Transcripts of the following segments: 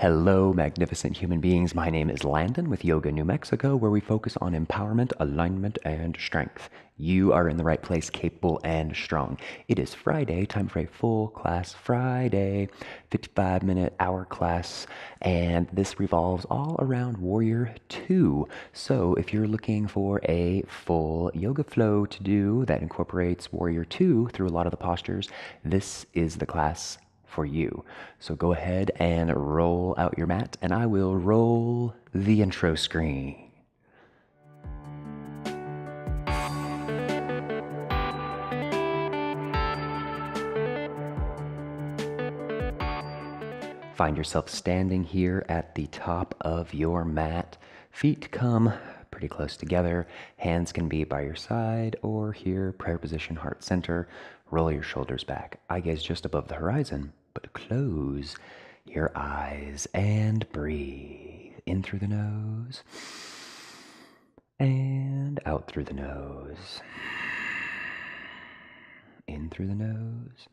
Hello, magnificent human beings. My name is Landon with Yoga New Mexico, where we focus on empowerment, alignment, and strength. You are in the right place, capable and strong. It is Friday, time for a full class Friday, 55-minute hour class, and this revolves all around Warrior 2. So if you're looking for a full yoga flow to do that incorporates Warrior 2 through a lot of the postures, this is the class for you. So go ahead and roll out your mat, and I will roll the intro screen. Find yourself standing here at the top of your mat. Feet come pretty close together. Hands can be by your side or here, prayer position, heart center. Roll your shoulders back. Eye gaze just above the horizon, but close your eyes and breathe. In through the nose and out through the nose. In through the nose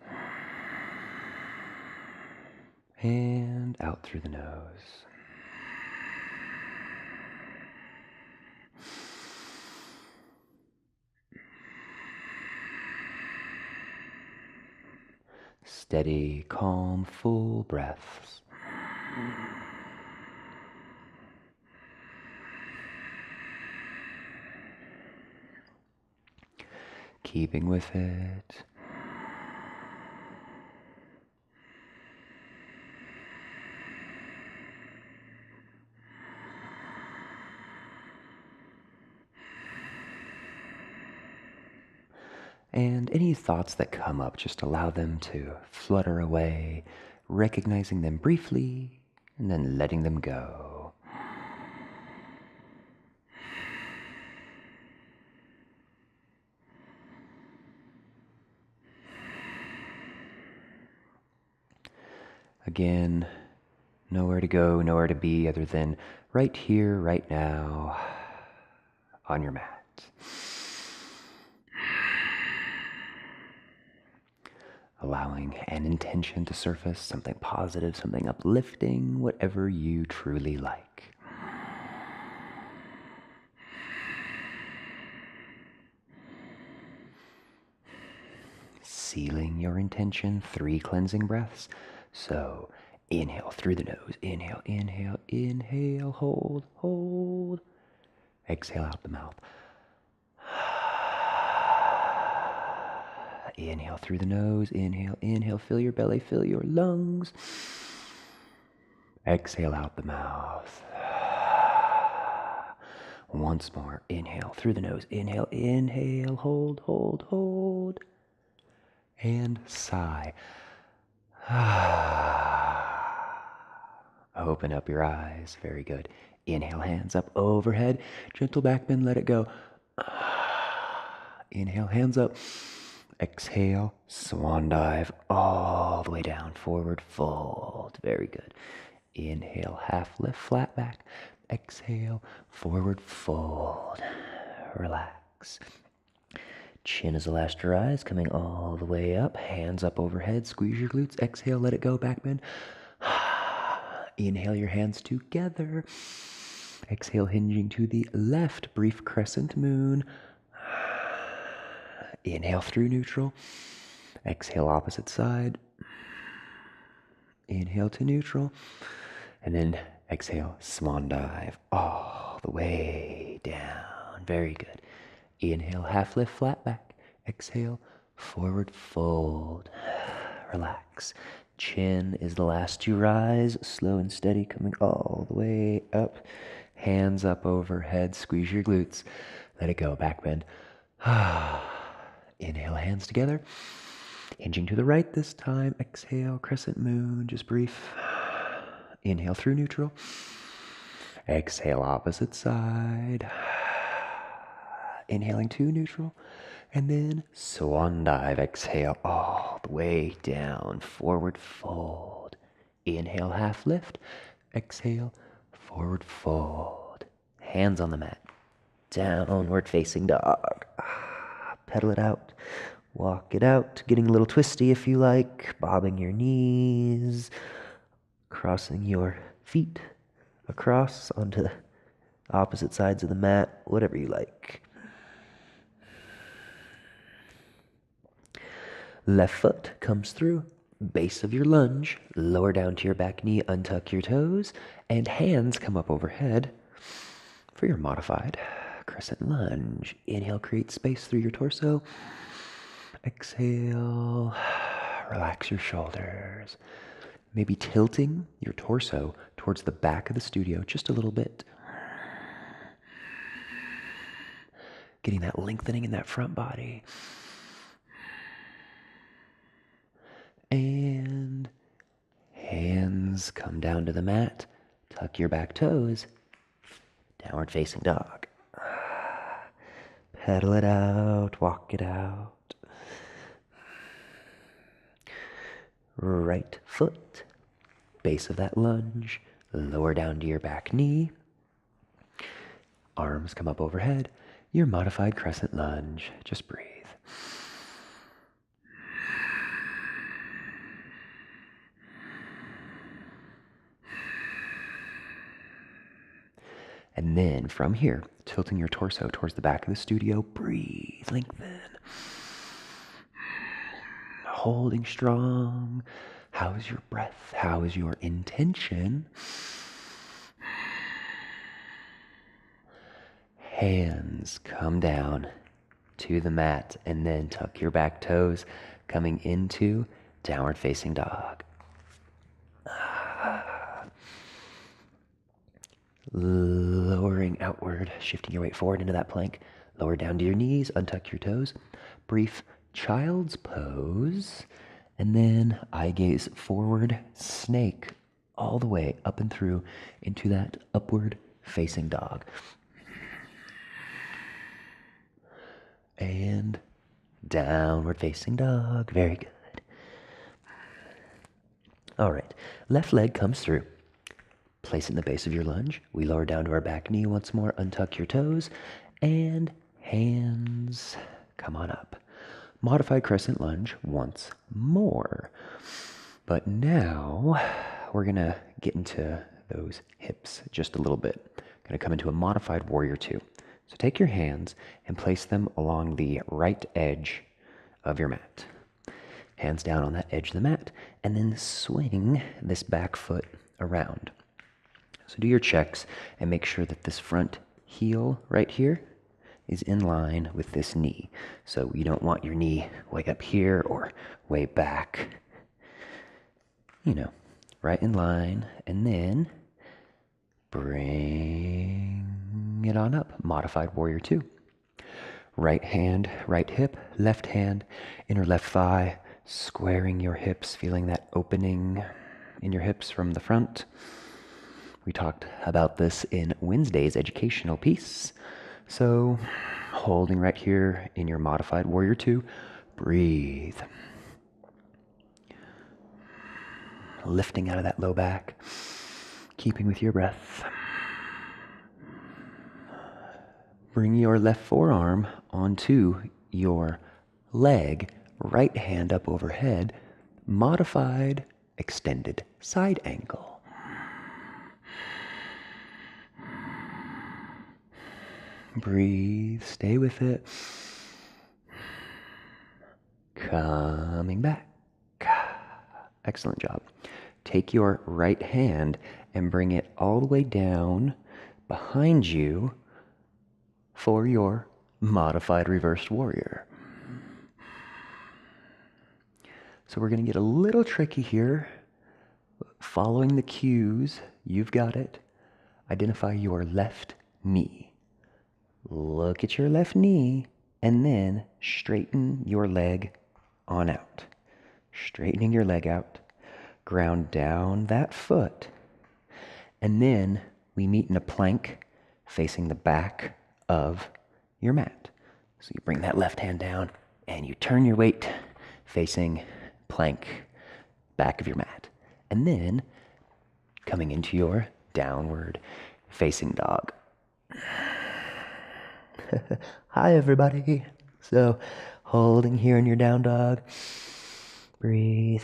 and out through the nose. Steady, calm, full breaths. Keeping with it. And any thoughts that come up, just allow them to flutter away, recognizing them briefly, and then letting them go. Again, nowhere to go, nowhere to be other than right here, right now, on your mat. Allowing an intention to surface, something positive, something uplifting, whatever you truly like. Sealing your intention, 3 cleansing breaths. So inhale through the nose, inhale, inhale, inhale, hold, hold. Exhale out the mouth. Inhale through the nose, inhale, inhale, fill your belly, fill your lungs. Exhale out the mouth. Once more, inhale through the nose, inhale, inhale, hold, hold, hold. And sigh. Open up your eyes, very good. Inhale, hands up overhead, gentle back bend, let it go. Inhale, hands up. Exhale, swan dive all the way down, forward fold. Very good. Inhale, half lift, flat back. Exhale, forward fold. Relax. Chin is the last to rise, coming all the way up. Hands up overhead, squeeze your glutes. Exhale, let it go, back bend. Inhale your hands together. Exhale, hinging to the left, brief crescent moon. Inhale through neutral. Exhale opposite side. Inhale to neutral. And then exhale, swan dive all the way down. Very good. Inhale, half lift, flat back. Exhale, forward fold. Relax. Chin is the last to rise. Slow and steady, coming all the way up. Hands up overhead. Squeeze your glutes. Let it go. Back bend. Inhale, hands together. Hinging to the right this time. Exhale, crescent moon. Just brief. Inhale through neutral. Exhale, opposite side. Inhaling to neutral. And then swan dive. Exhale all the way down. Forward fold. Inhale, half lift. Exhale, forward fold. Hands on the mat. Downward facing dog. Pedal it out. Walk it out. Getting a little twisty if you like. Bobbing your knees. Crossing your feet across onto the opposite sides of the mat, whatever you like. Left foot comes through, base of your lunge, lower down to your back knee, untuck your toes, and hands come up overhead for your modified crescent lunge. Inhale, create space through your torso. Exhale, relax your shoulders. Maybe tilting your torso towards the back of the studio just a little bit. Getting that lengthening in that front body. And hands come down to the mat. Tuck your back toes. Downward facing dog. Pedal it out, walk it out. Right foot, base of that lunge, lower down to your back knee. Arms come up overhead. Your modified crescent lunge. Just breathe. And then from here, tilting your torso towards the back of the studio, breathe, lengthen. Holding strong. How is your breath? How is your intention? Hands come down to the mat and then tuck your back toes, coming into downward facing dog. Lowering outward, shifting your weight forward into that plank. Lower down to your knees, untuck your toes. Brief child's pose. And then eye gaze forward, snake all the way up and through into that upward facing dog. And downward facing dog. Very good. All right, left leg comes through. Place it in the base of your lunge. We lower down to our back knee once more. Untuck your toes. And hands come on up. Modified crescent lunge once more. But now we're going to get into those hips just a little bit. Going to come into a modified warrior two. So take your hands and place them along the right edge of your mat. Hands down on that edge of the mat. And then swing this back foot around. So do your checks and make sure that this front heel right here is in line with this knee. So you don't want your knee way up here or way back. You know, right in line. And then bring it on up. Modified warrior two. Right hand, right hip, left hand, inner left thigh, squaring your hips, feeling that opening in your hips from the front. We talked about this in Wednesday's educational piece. So, holding right here in your modified warrior two, breathe. Lifting out of that low back, keeping with your breath. Bring your left forearm onto your leg, right hand up overhead, modified extended side angle. Breathe, stay with it. Coming back. Excellent job. Take your right hand and bring it all the way down behind you for your modified reversed warrior. So we're going to get a little tricky here. Following the cues, you've got it. Identify your left knee. Look at your left knee and then straighten your leg on out. Straightening your leg out. Ground down that foot. And then we meet in a plank facing the back of your mat. So you bring that left hand down and you turn your weight facing plank, back of your mat. And then coming into your downward facing dog. Hi, everybody. So, holding here in your down dog. Breathe.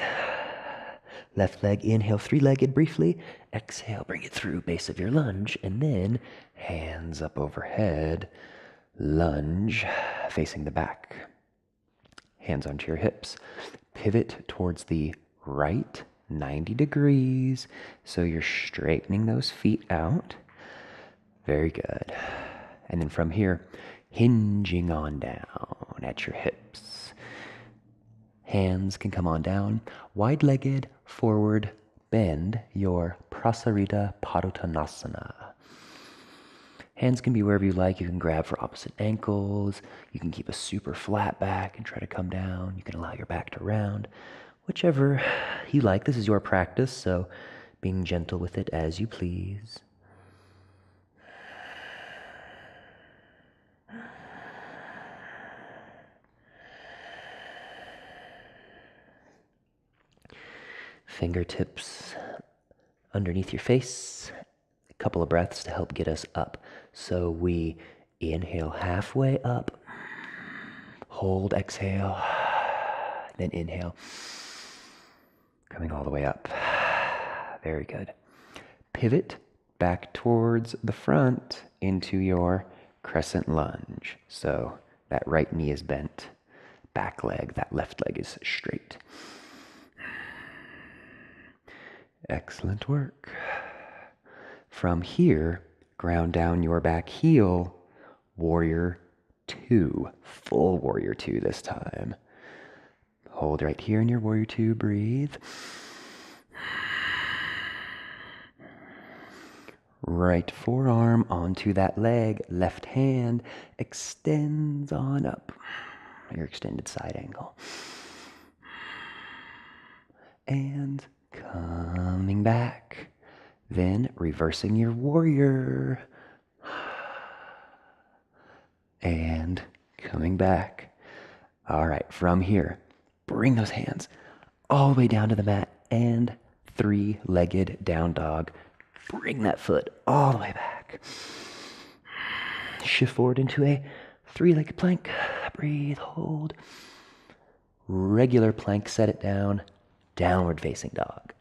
Left leg, inhale, three-legged briefly. Exhale, bring it through base of your lunge, and then hands up overhead. Lunge, facing the back. Hands onto your hips. Pivot towards the right 90 degrees. So you're straightening those feet out. Very good. And then from here, hinging on down at your hips. Hands can come on down. Wide-legged forward bend your Prasarita Padottanasana. Hands can be wherever you like. You can grab for opposite ankles. You can keep a super flat back and try to come down. You can allow your back to round. Whichever you like. This is your practice, so being gentle with it as you please. Fingertips underneath your face. A couple of breaths to help get us up. So we inhale halfway up, hold, exhale, then inhale, coming all the way up. Very good. Pivot back towards the front into your crescent lunge. So that right knee is bent, back leg, that left leg is straight. Excellent work. From here, ground down your back heel, warrior two, full warrior two this time. Hold right here in your warrior two, breathe. Right forearm onto that leg, left hand extends on up, your extended side angle. And coming back, then reversing your warrior. And coming back. All right, from here, bring those hands all the way down to the mat and three-legged down dog. Bring that foot all the way back. Shift forward into a three-legged plank. Breathe, hold. Regular plank, set it down. Downward facing dog.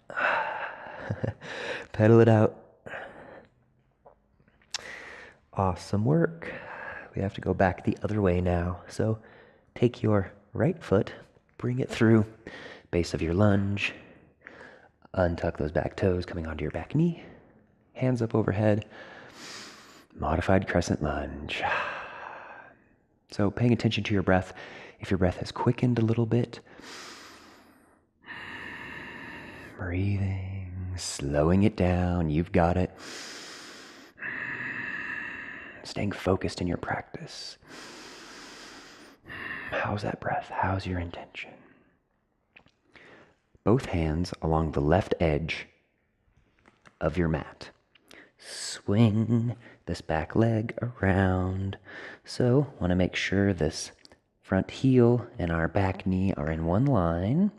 Pedal it out. Awesome work. We have to go back the other way now. So take your right foot, bring it through base of your lunge. Untuck those back toes coming onto your back knee. Hands up overhead. Modified crescent lunge. So paying attention to your breath. If your breath has quickened a little bit, breathing, slowing it down, you've got it. Staying focused in your practice. How's that breath? How's your intention? Both hands along the left edge of your mat. Swing this back leg around. So, want to make sure this front heel and our back knee are in one line.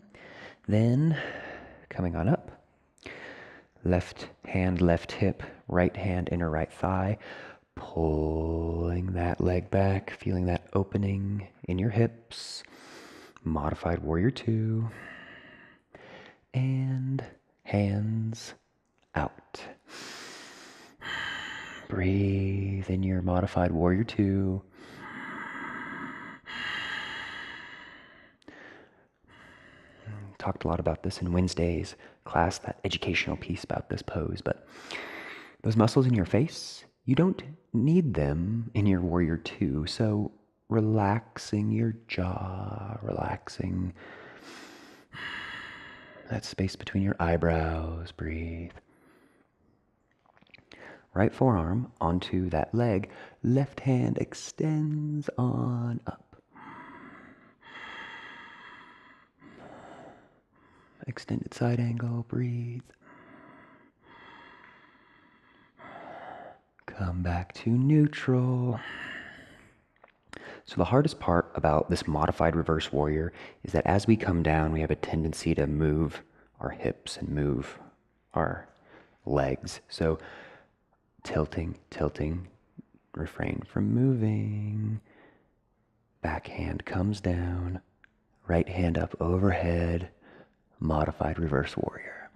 Then, coming on up. Left hand, left hip, right hand, inner right thigh. Pulling that leg back, feeling that opening in your hips. Modified warrior two. And hands out. Breathe in your modified warrior two. Talked a lot about this in Wednesday's class, that educational piece about this pose, but those muscles in your face, you don't need them in your warrior two. So relaxing your jaw, relaxing that space between your eyebrows, breathe. Right forearm onto that leg, left hand extends on up. Extended side angle, breathe. Come back to neutral. So the hardest part about this modified reverse warrior is that as we come down, we have a tendency to move our hips and move our legs. So tilting, refrain from moving. Back hand comes down, right hand up overhead, modified reverse warrior.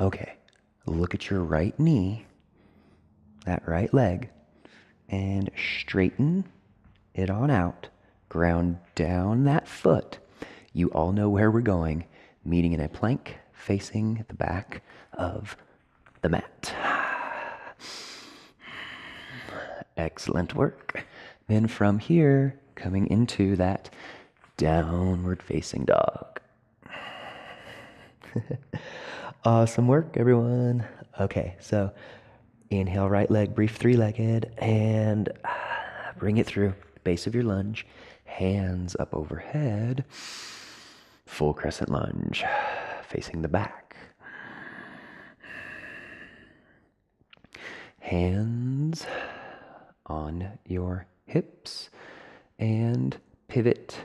Okay, look at your right knee, that right leg, and straighten it on out. Ground down that foot. You all know where we're going, meeting in a plank facing the back of the mat. Excellent work. Then from here, coming into that downward facing dog. Awesome work, everyone. Okay, so inhale, right leg, brief three-legged, and bring it through. Base of your lunge, hands up overhead, full crescent lunge, facing the back. Hands on your hips and pivot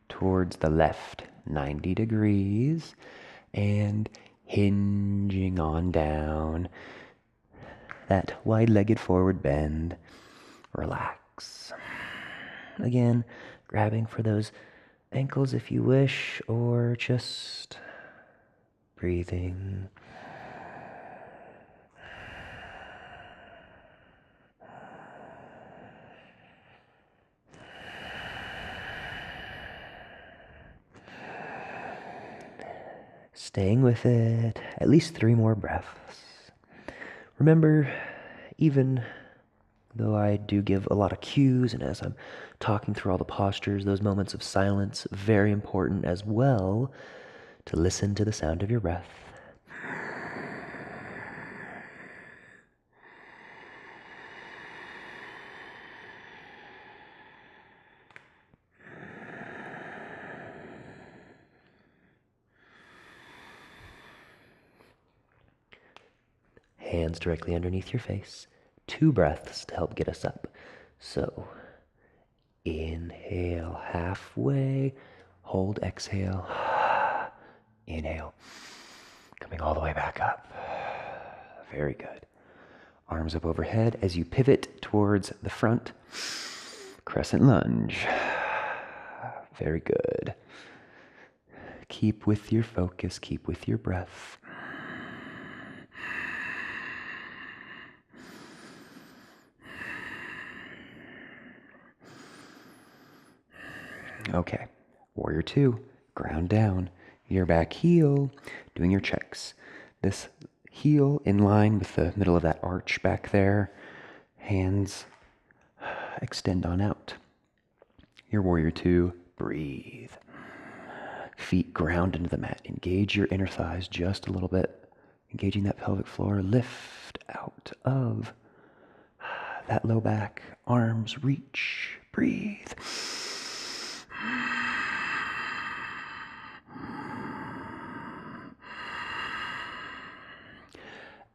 towards the left 90 degrees and hinging on down. That wide-legged forward bend. Relax. Again, grabbing for those ankles if you wish, or just breathing. Staying with it, at least 3 more breaths. Remember, even though I do give a lot of cues, and as I'm talking through all the postures, those moments of silence, very important as well to listen to the sound of your breath. Hands directly underneath your face. 2 breaths to help get us up. So, inhale halfway, hold, exhale, inhale, coming all the way back up. Very good. Arms up overhead as you pivot towards the front. Crescent lunge. Very good. Keep with your focus, keep with your breath. Okay, warrior 2, ground down, your back heel, doing your checks. This heel in line with the middle of that arch back there. Hands extend on out. Your warrior 2, breathe. Feet ground into the mat. Engage your inner thighs just a little bit. Engaging that pelvic floor. Lift out of that low back. Arms reach. Breathe.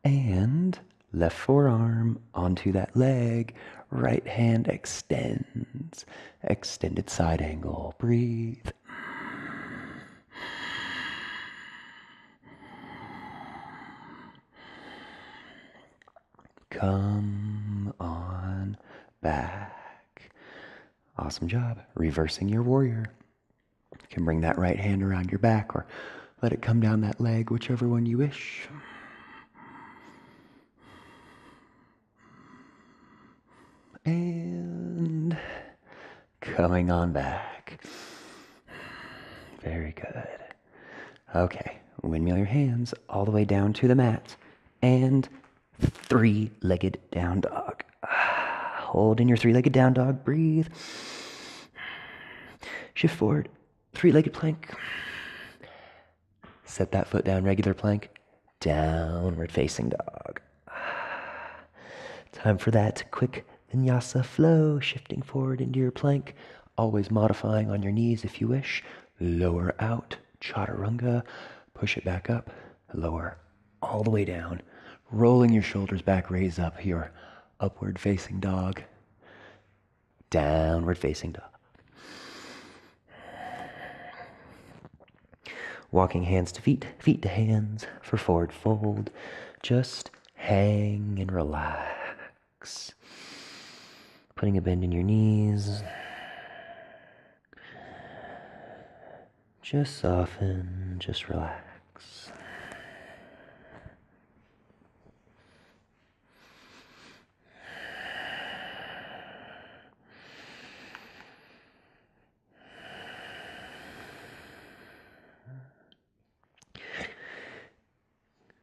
And left forearm onto that leg. Right hand extends. Extended side angle. Breathe. Come on back. Awesome job. Reversing your warrior. You can bring that right hand around your back or let it come down that leg, whichever one you wish. And coming on back. Very good. Okay, windmill your hands all the way down to the mat and 3-legged down dog. Hold in your 3-legged down dog, breathe. Shift forward, 3-legged plank. Set that foot down, regular plank. Downward facing dog. Time for that quick vinyasa flow, shifting forward into your plank, always modifying on your knees if you wish. Lower out, chaturanga, push it back up, lower, all the way down. Rolling your shoulders back, raise up your upward facing dog. Downward facing dog. Walking hands to feet, feet to hands for forward fold. Just hang and relax. Putting a bend in your knees. Just soften, just relax.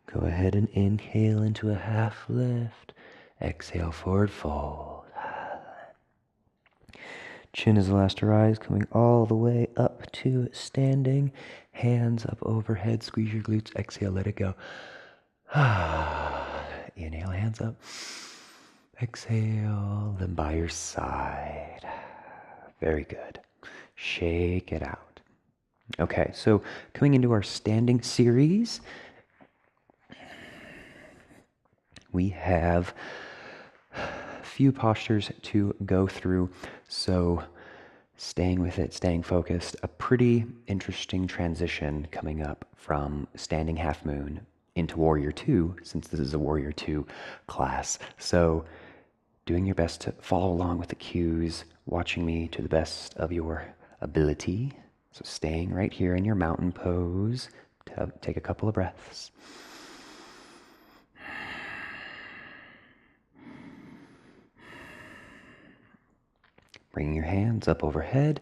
Go ahead and inhale into a half lift. Exhale, forward fold. Chin is the last to rise, coming all the way up to standing. Hands up overhead, squeeze your glutes. Exhale, let it go. Inhale, hands up. Exhale, then by your side. Very good. Shake it out. Okay, so coming into our standing series, we have a few postures to go through. So staying with it, staying focused, a pretty interesting transition coming up from standing half moon into Warrior 2, since this is a Warrior 2 class. So doing your best to follow along with the cues, watching me to the best of your ability. So staying right here in your mountain pose. Take a couple of breaths. Bringing your hands up overhead,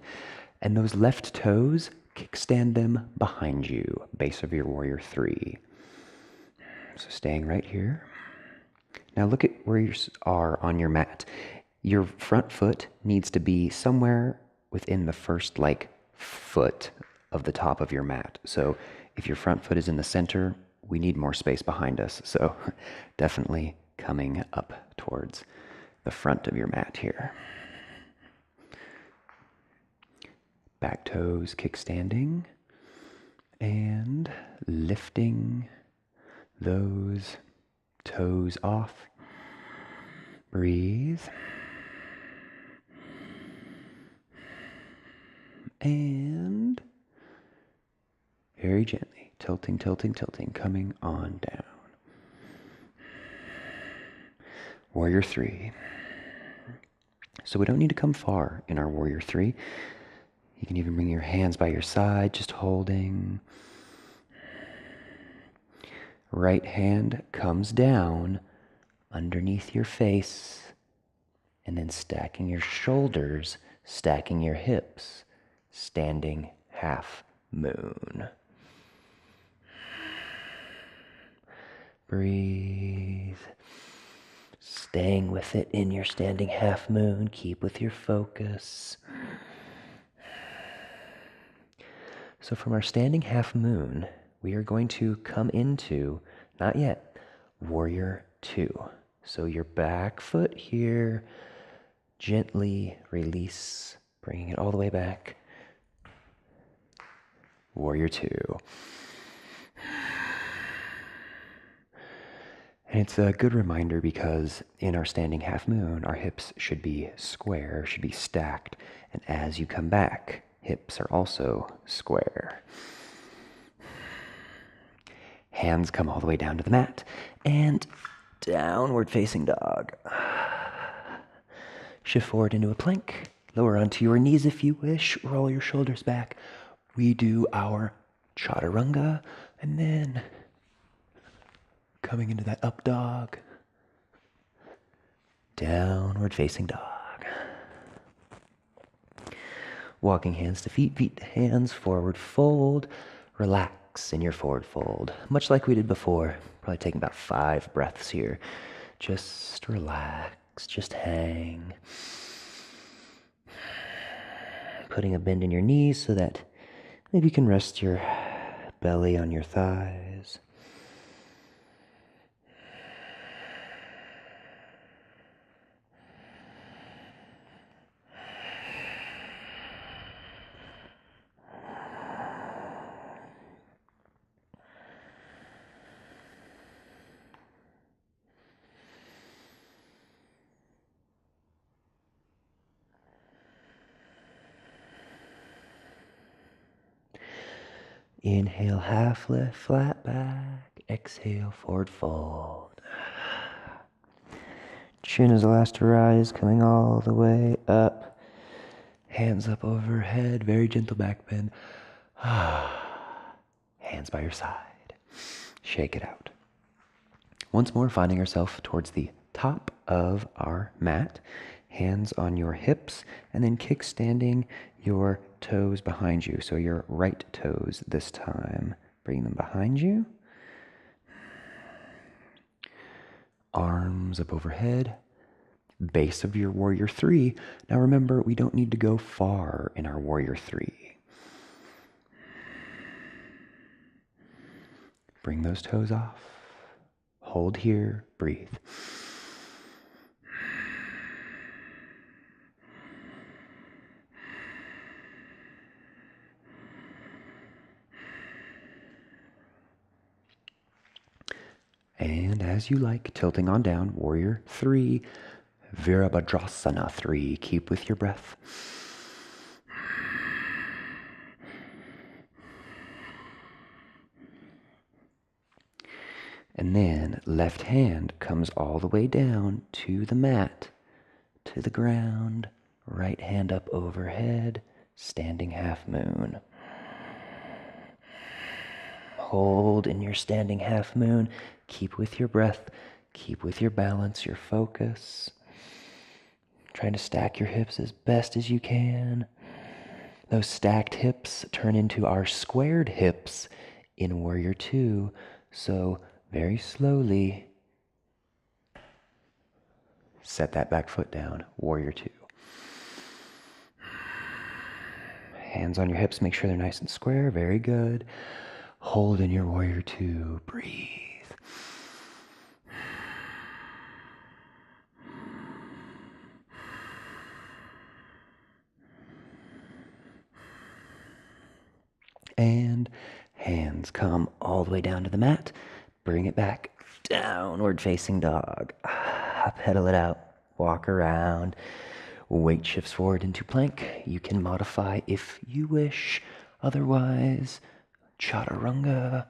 and those left toes, kickstand them behind you, base of your Warrior 3. So staying right here. Now look at where you are on your mat. Your front foot needs to be somewhere within the first foot of the top of your mat. So if your front foot is in the center, we need more space behind us. So definitely coming up towards the front of your mat here. Back toes kickstanding and lifting those toes off. Breathe. And very gently, tilting, tilting, tilting, coming on down. Warrior 3. So we don't need to come far in our Warrior 3. You can even bring your hands by your side, just holding. Right hand comes down underneath your face, and then stacking your shoulders, stacking your hips, standing half moon. Breathe. Staying with it in your standing half moon. Keep with your focus. So from our standing half moon, we are going to come into, not yet, Warrior 2. So your back foot here, gently release, bringing it all the way back. Warrior 2. And it's a good reminder because in our standing half moon, our hips should be square, should be stacked. And as you come back, hips are also square. Hands come all the way down to the mat. And downward facing dog. Shift forward into a plank. Lower onto your knees if you wish. Roll your shoulders back. We do our chaturanga. And then coming into that up dog. Downward facing dog. Walking hands to feet, feet to hands, forward fold. Relax in your forward fold. Much like we did before. Probably taking about 5 breaths here. Just relax, just hang. Putting a bend in your knees so that maybe you can rest your belly on your thighs. Inhale, half lift, flat back. Exhale, forward fold. Chin is the last to rise, coming all the way up. Hands up overhead, very gentle back bend. Hands by your side. Shake it out. Once more, finding ourselves towards the top of our mat. Hands on your hips, and then kickstanding your toes behind you. So your right toes this time. Bring them behind you. Arms up overhead. Base of your warrior three. Now remember, we don't need to go far in our warrior three. Bring those toes off. Hold here. Breathe. And as you like, tilting on down, warrior three, Virabhadrasana three. Keep with your breath. And then left hand comes all the way down to the mat, to the ground. Right hand up overhead, standing half moon. Hold in your standing half moon. Keep with your breath. Keep with your balance, your focus. Trying to stack your hips as best as you can. Those stacked hips turn into our squared hips in warrior two. So very slowly, set that back foot down, warrior two. Hands on your hips, make sure they're nice and square, very good. Hold in your warrior two, breathe. And hands come all the way down to the mat. Bring it back, downward facing dog. Pedal it out, walk around. Weight shifts forward into plank. You can modify if you wish. Otherwise, chaturanga,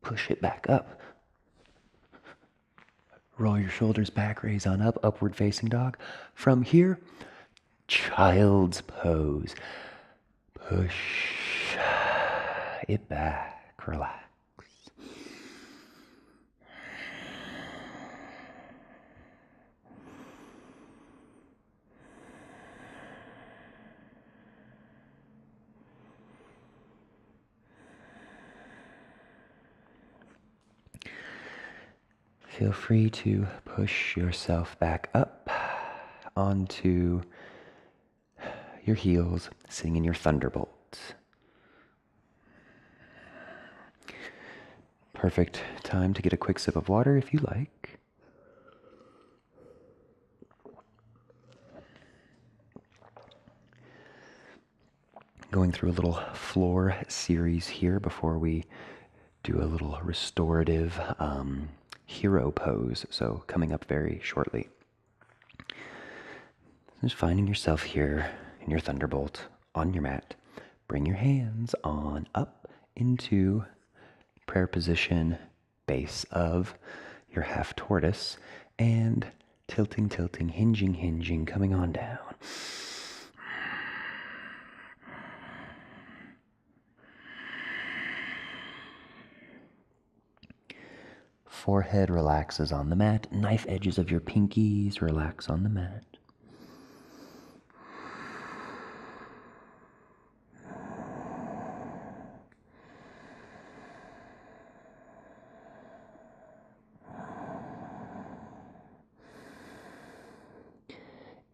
push it back up. Roll your shoulders back, raise on up, upward facing dog. From here, child's pose. Push it back, relax. Feel free to push yourself back up onto your heels, sitting in your thunderbolt. Perfect time to get a quick sip of water if you like. Going through a little floor series here before we do a little restorative hero pose, so coming up very shortly. Just finding yourself here in your thunderbolt on your mat. Bring your hands on up into prayer position, base of your half tortoise, and tilting, hinging, coming on down. Forehead relaxes on the mat. Knife edges of your pinkies relax on the mat.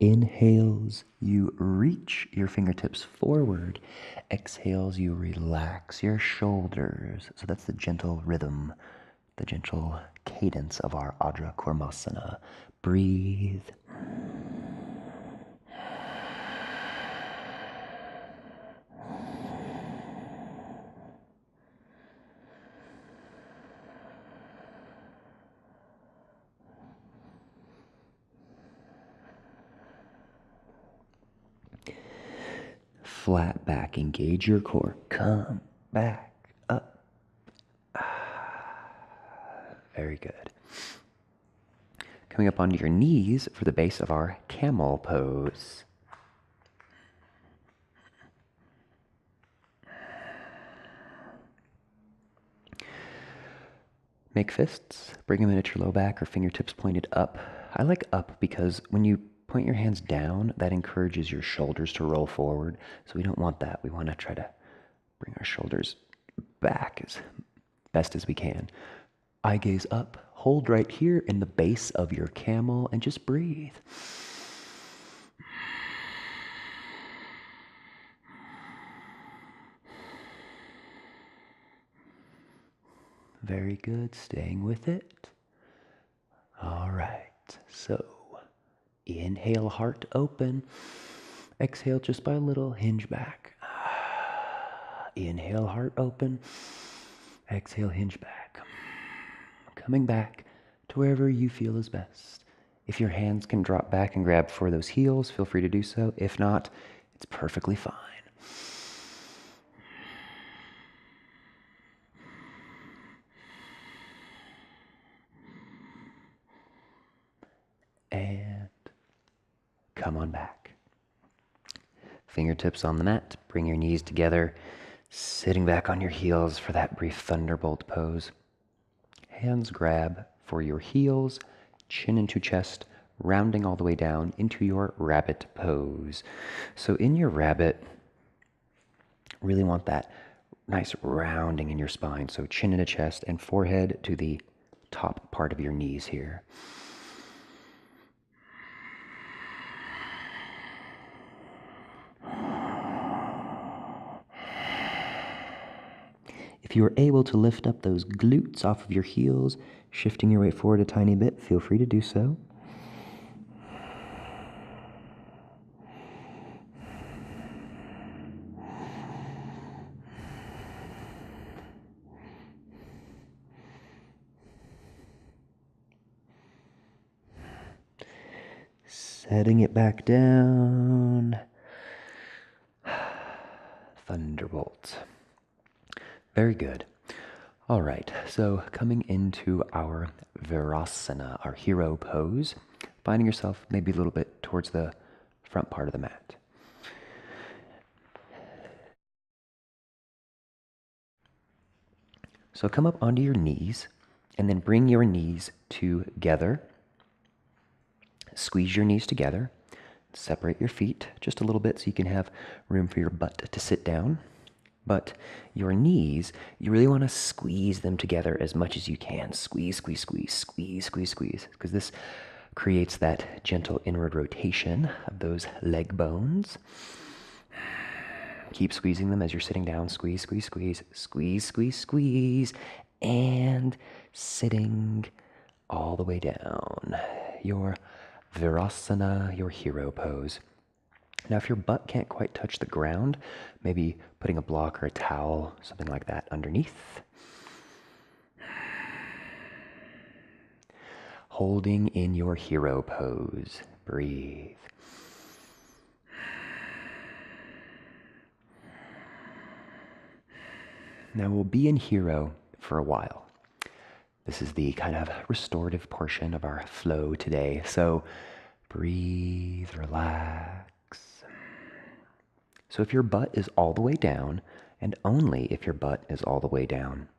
Inhales, you reach your fingertips forward. Exhales, you relax your shoulders. So that's the gentle rhythm, the gentle cadence of our Adra Kurmasana. Breathe. Flat back, engage your core. Come back up. Very good. Coming up onto your knees for the base of our camel pose. Make fists, bring them in at your low back or fingertips pointed up. I like up because when you point your hands down, that encourages your shoulders to roll forward. So we don't want that. We want to try to bring our shoulders back as best as we can. Eye gaze up, hold right here in the base of your camel and just breathe. Very good, staying with it. All right, so inhale, heart open. Exhale just by a little, hinge back. Inhale, heart open. Exhale, hinge back. Coming back to wherever you feel is best. If your hands can drop back and grab for those heels, feel free to do so. If not, it's perfectly fine. And come on back. Fingertips on the mat, bring your knees together, sitting back on your heels for that brief thunderbolt pose. Hands grab for your heels, chin into chest, rounding all the way down into your rabbit pose. So in your rabbit, really want that nice rounding in your spine. So chin into chest and forehead to the top part of your knees here. If you are able to lift up those glutes off of your heels, shifting your weight forward a tiny bit, feel free to do so. Setting it back down. Thunderbolt. Very good. All right, so coming into our Virabhadrasana, our hero pose, finding yourself maybe a little bit towards the front part of the mat. So come up onto your knees and then bring your knees together. Squeeze your knees together. Separate your feet just a little bit so you can have room for your butt to sit down. But your knees, you really want to squeeze them together as much as you can. Squeeze, squeeze, squeeze, squeeze, squeeze, squeeze. Because this creates that gentle inward rotation of those leg bones. Keep squeezing them as you're sitting down. Squeeze, squeeze, squeeze, squeeze, squeeze, squeeze. And sitting all the way down. Your Virabhadrasana, your hero pose. Now, if your butt can't quite touch the ground, maybe putting a block or a towel, something like that, underneath. Holding in your hero pose. Breathe. Now, we'll be in hero for a while. This is the kind of restorative portion of our flow today. So breathe, relax. So if your butt is all the way down, and only if your butt is all the way down,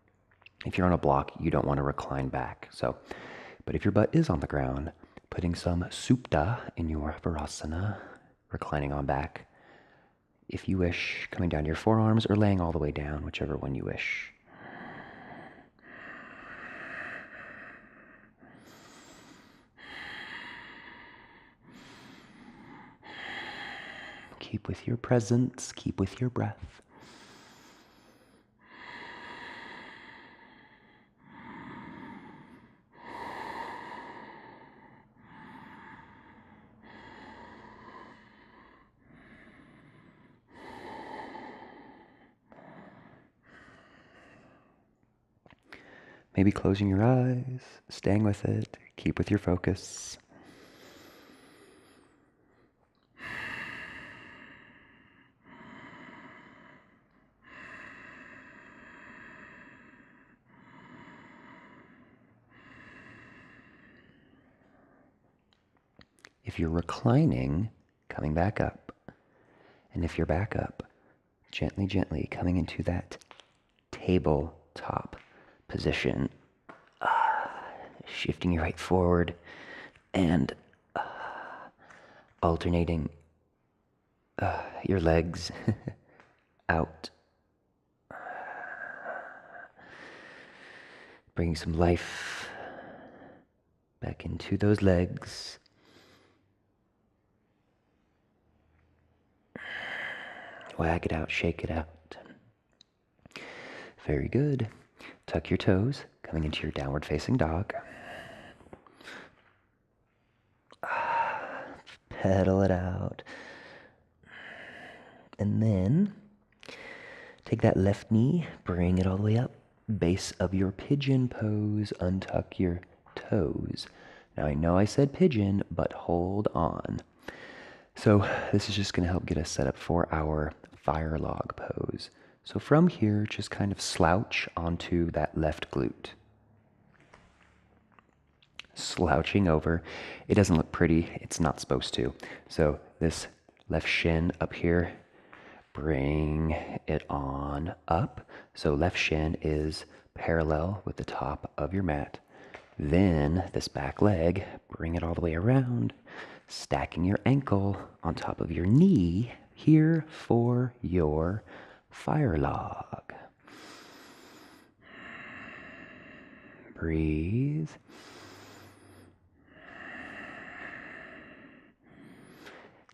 if you're on a block, you don't want to recline back. But if your butt is on the ground, putting some supta in your Virabhadrasana, reclining on back, if you wish, coming down to your forearms or laying all the way down, whichever one you wish. Keep with your presence, keep with your breath. Maybe closing your eyes, staying with it, keep with your focus. If you're reclining, coming back up. And if you're back up, gently, gently coming into that tabletop position. Shifting your weight forward and alternating your legs out. Bringing some life back into those legs. Wag it out, shake it out. Very good. Tuck your toes, coming into your downward facing dog. Pedal it out. And then take that left knee, bring it all the way up. Base of your pigeon pose, untuck your toes. Now I know I said pigeon, but hold on. So this is just going to help get us set up for our fire log pose. So from here, just kind of slouch onto that left glute. Slouching over. It doesn't look pretty. It's not supposed to. So this left shin up here, bring it on up. So left shin is parallel with the top of your mat. Then this back leg, bring it all the way around, stacking your ankle on top of your knee here for your fire log. Breathe.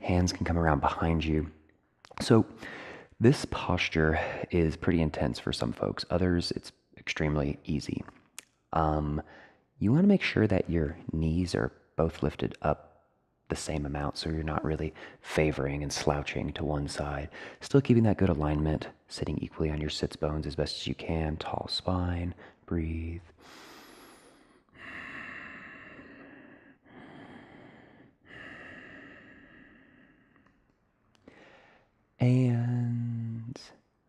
Hands can come around behind you. So this posture is pretty intense for some folks. Others, it's extremely easy. You want to make sure that your knees are both lifted up the same amount so you're not really favoring and slouching to one side. Still keeping that good alignment, sitting equally on your sits bones as best as you can, tall spine, breathe. And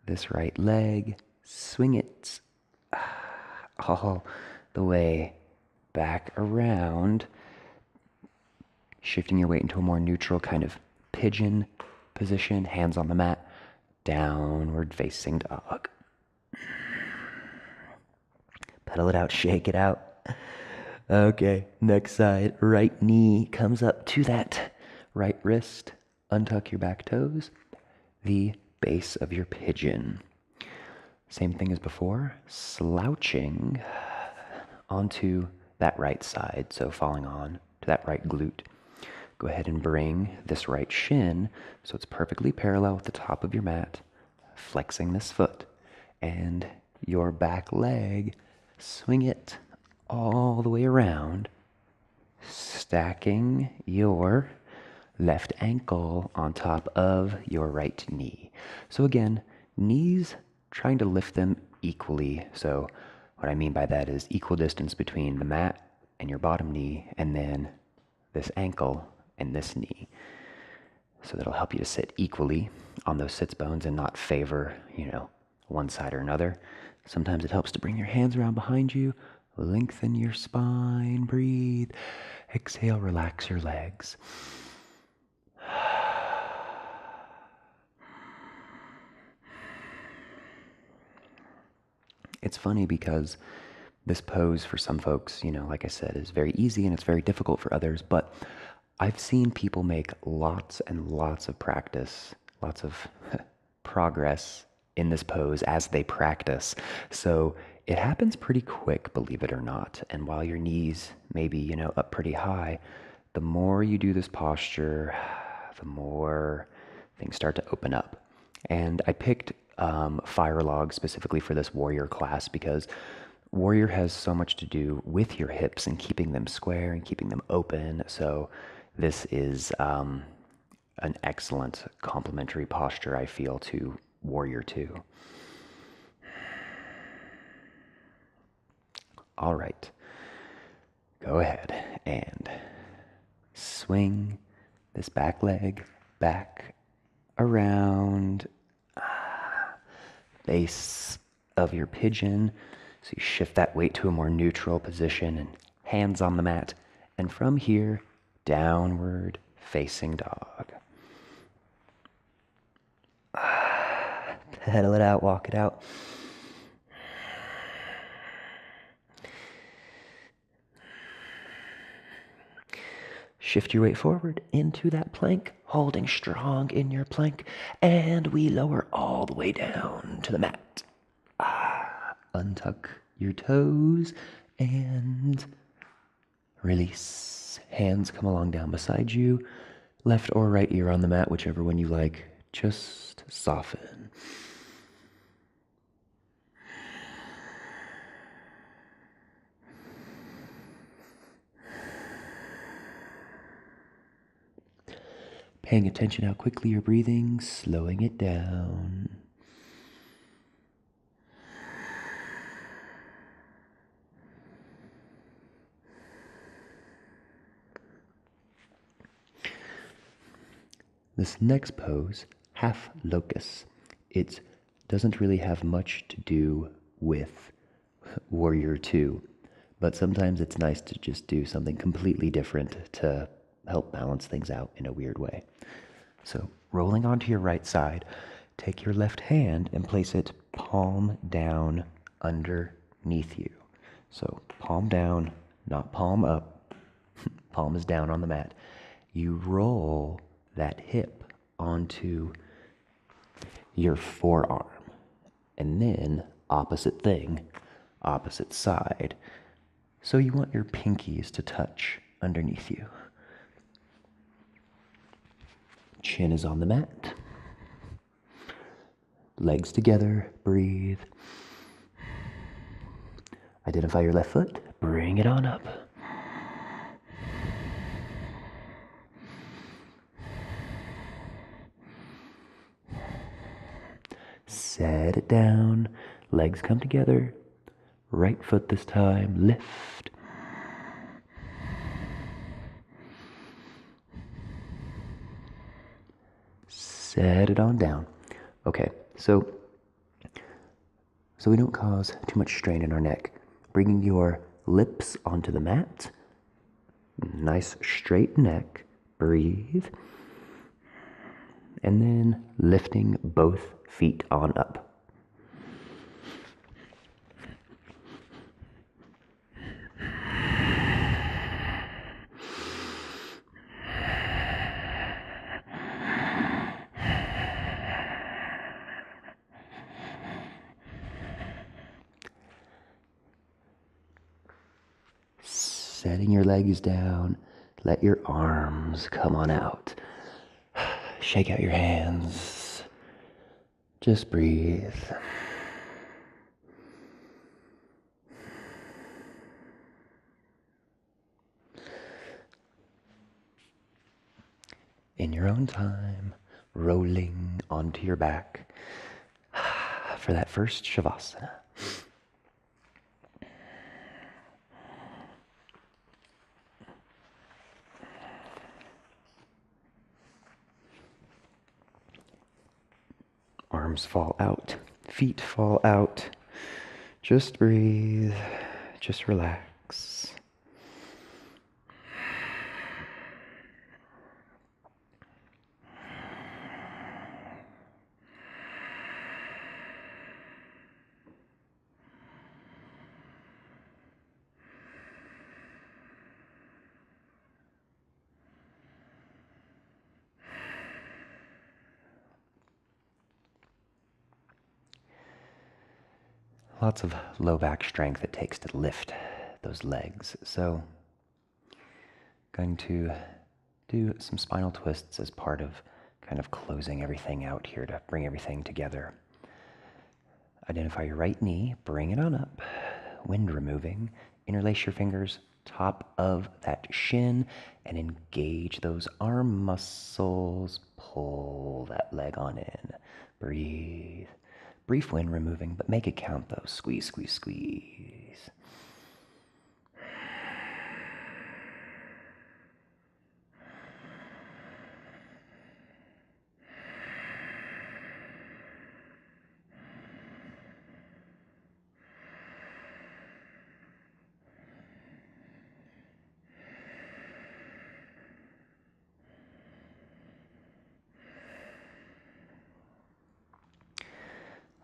this right leg, swing it all the way back around, shifting your weight into a more neutral kind of pigeon position, hands on the mat, downward facing dog. Pedal it out, shake it out. Okay, next side, right knee comes up to that right wrist, untuck your back toes, the base of your pigeon. Same thing as before, slouching onto that right side, so falling on to that right glute. Go ahead and bring this right shin so it's perfectly parallel with the top of your mat, flexing this foot, and your back leg, swing it all the way around, stacking your left ankle on top of your right knee. So again, knees, trying to lift them equally. So what I mean by that is equal distance between the mat and your bottom knee, and then this ankle and this knee. So that'll help you to sit equally on those sits bones and not favor, one side or another. Sometimes it helps to bring your hands around behind you, lengthen your spine, breathe. Exhale, relax your legs. It's funny because this pose for some folks, like I said, is very easy and it's very difficult for others, but I've seen people make lots and lots of practice, lots of progress in this pose as they practice. So it happens pretty quick, believe it or not. And while your knees may be, up pretty high, the more you do this posture, the more things start to open up. And I picked fire log specifically for this warrior class because warrior has so much to do with your hips and keeping them square and keeping them open. So this is an excellent complementary posture, I feel, to warrior 2. All right, go ahead and swing this back leg back around base of your pigeon. So you shift that weight to a more neutral position and hands on the mat. And from here, downward facing dog. Pedal it out, walk it out. Shift your weight forward into that plank, holding strong in your plank, and we lower all the way down to the mat. Untuck your toes and release. Hands come along down beside you, left or right ear on the mat, whichever one you like. Just soften. Paying attention how quickly you're breathing, slowing it down. This next pose, half locust, it doesn't really have much to do with Warrior 2, but sometimes it's nice to just do something completely different to help balance things out in a weird way. So rolling onto your right side, take your left hand and place it palm down underneath you. So palm down, not palm up. Palm is down on the mat. You roll that hip onto your forearm, and then opposite thing, opposite side. So you want your pinkies to touch underneath you. Chin is on the mat. Legs together, breathe. Identify your left foot, bring it on up. Set it down, legs come together. Right foot this time, lift. Set it on down. Okay, so we don't cause too much strain in our neck. Bringing your lips onto the mat. Nice straight neck. Breathe. And then lifting both feet on up. Setting your legs down, let your arms come on out. Shake out your hands. Just breathe. In your own time, rolling onto your back for that first Shavasana. Arms fall out, feet fall out. Just breathe, just relax. Lots of low back strength it takes to lift those legs. So going to do some spinal twists as part of kind of closing everything out here to bring everything together. Identify your right knee, bring it on up, wind removing, interlace your fingers top of that shin and engage those arm muscles, pull that leg on in, breathe. Brief wind removing, but make it count though. Squeeze, squeeze, squeeze.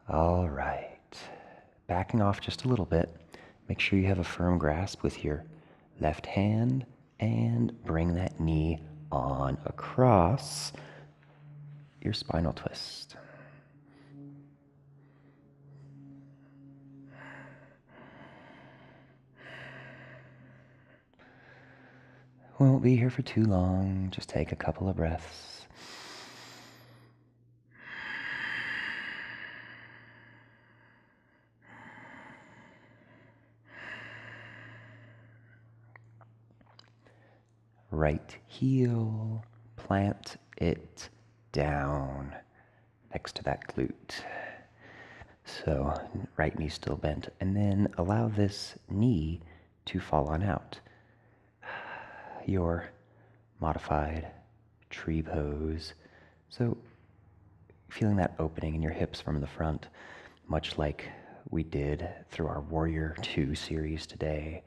All right. Backing off just a little bit. Make sure you have a firm grasp with your left hand and bring that knee on across your spinal twist. We won't be here for too long. Just take a couple of breaths. Right heel, plant it down next to that glute. So right knee still bent, and then allow this knee to fall on out. Your modified tree pose. So feeling that opening in your hips from the front, much like we did through our Warrior 2 series today.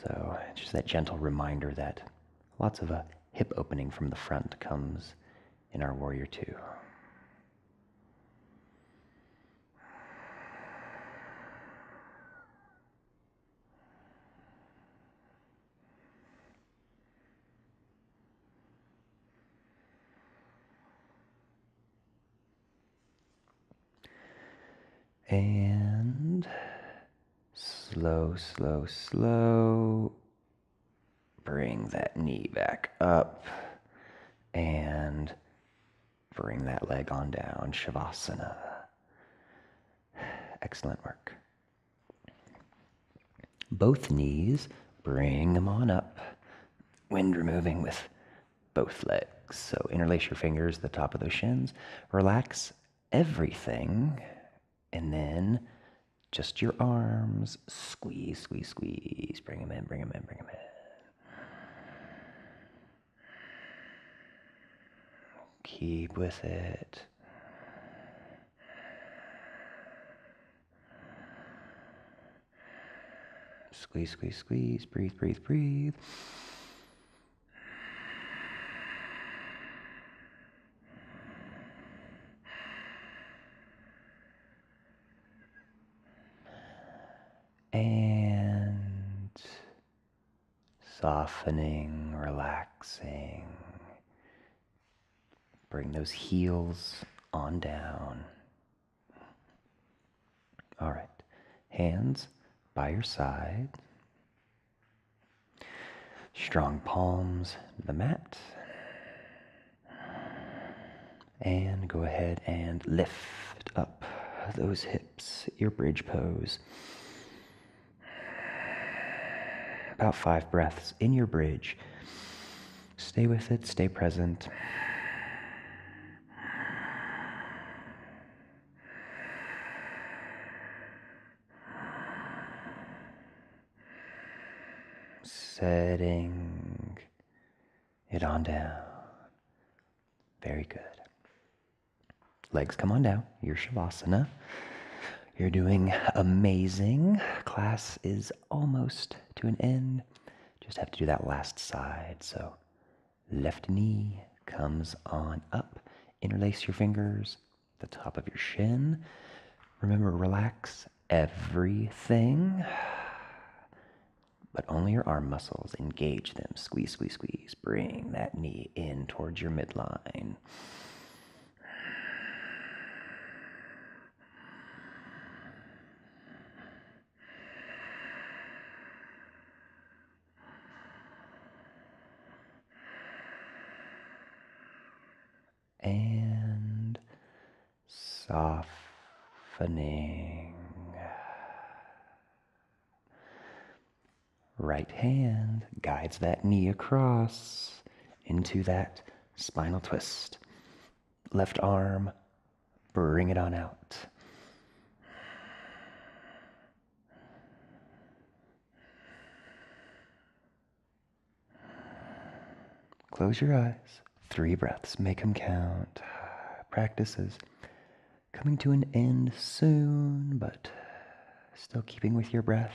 So just that gentle reminder that lots of a hip opening from the front comes in our Warrior 2. And slow, slow, slow. Bring that knee back up and bring that leg on down. Shavasana. Excellent work. Both knees, bring them on up. Wind removing with both legs. So interlace your fingers at the top of those shins. Relax everything. And then just your arms. Squeeze, squeeze, squeeze. Bring them in, bring them in, bring them in. Keep with it. Squeeze, squeeze, squeeze. Breathe, breathe, breathe. And softening, relaxing. Bring those heels on down. All right. Hands by your side. Strong palms to the mat. And go ahead and lift up those hips, your bridge pose. About 5 breaths in your bridge. Stay with it, stay present. Setting it on down. Very good. Legs come on down. Your Shavasana. You're doing amazing. Class is almost to an end. Just have to do that last side. So left knee comes on up. Interlace your fingers at the top of your shin. Remember, relax everything, but only your arm muscles. Engage them. Squeeze, squeeze, squeeze. Bring that knee in towards your midline. And softening. Right hand guides that knee across into that spinal twist. Left arm, bring it on out. Close your eyes. 3 breaths. Make them count. Practice is coming to an end soon, but still keeping with your breath.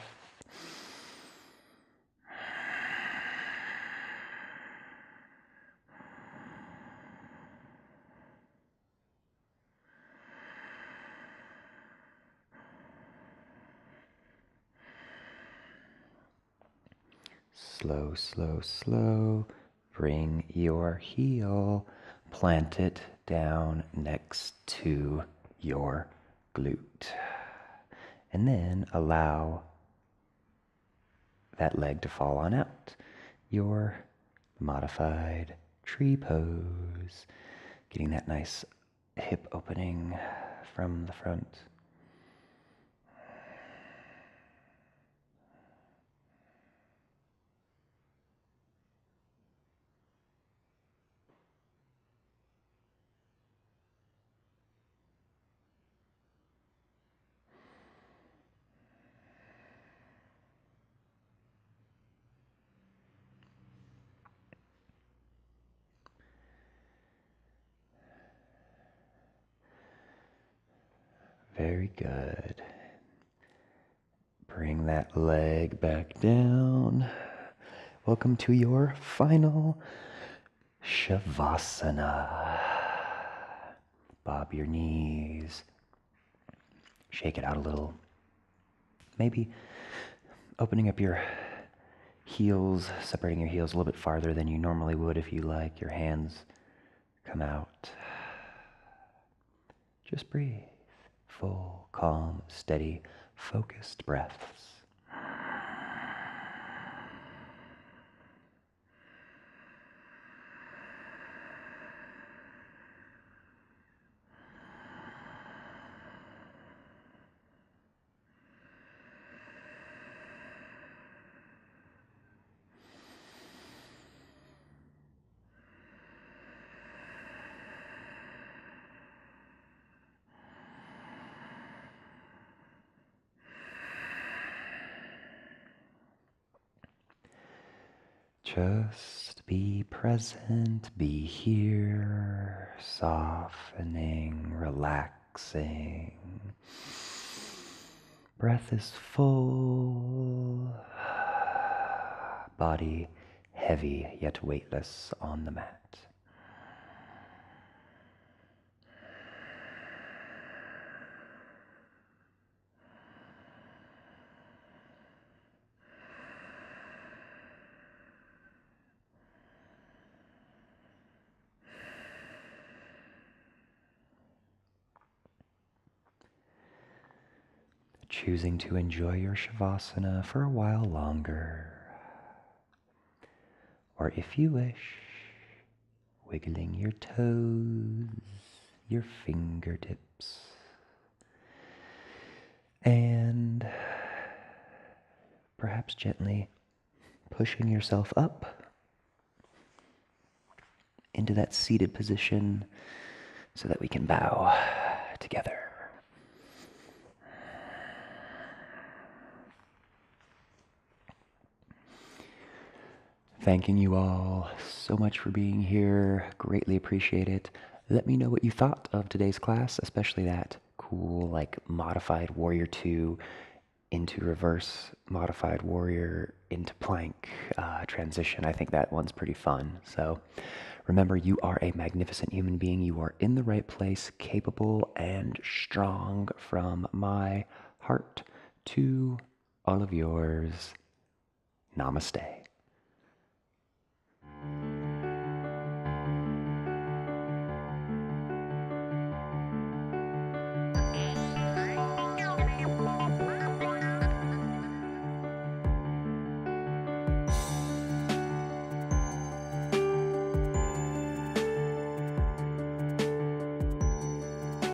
Slow, slow, slow. Bring your heel, plant it down next to your glute. And then allow that leg to fall on out. Your modified tree pose. Getting that nice hip opening from the front. Very good. Bring that leg back down. Welcome to your final Shavasana. Bob your knees. Shake it out a little. Maybe opening up your heels, separating your heels a little bit farther than you normally would if you like. Your hands come out. Just breathe. Full, calm, steady, focused breaths. Just be present, be here, softening, relaxing. Breath is full, body heavy yet weightless on the mat. Choosing to enjoy your Shavasana for a while longer. Or if you wish, wiggling your toes, your fingertips, and perhaps gently pushing yourself up into that seated position so that we can bow together. Thanking you all so much for being here. Greatly appreciate it. Let me know what you thought of today's class, especially that cool, like, modified warrior 2 into reverse modified warrior into plank transition. I think that one's pretty fun. So remember, you are a magnificent human being. You are in the right place, capable and strong, from my heart to all of yours. Namaste.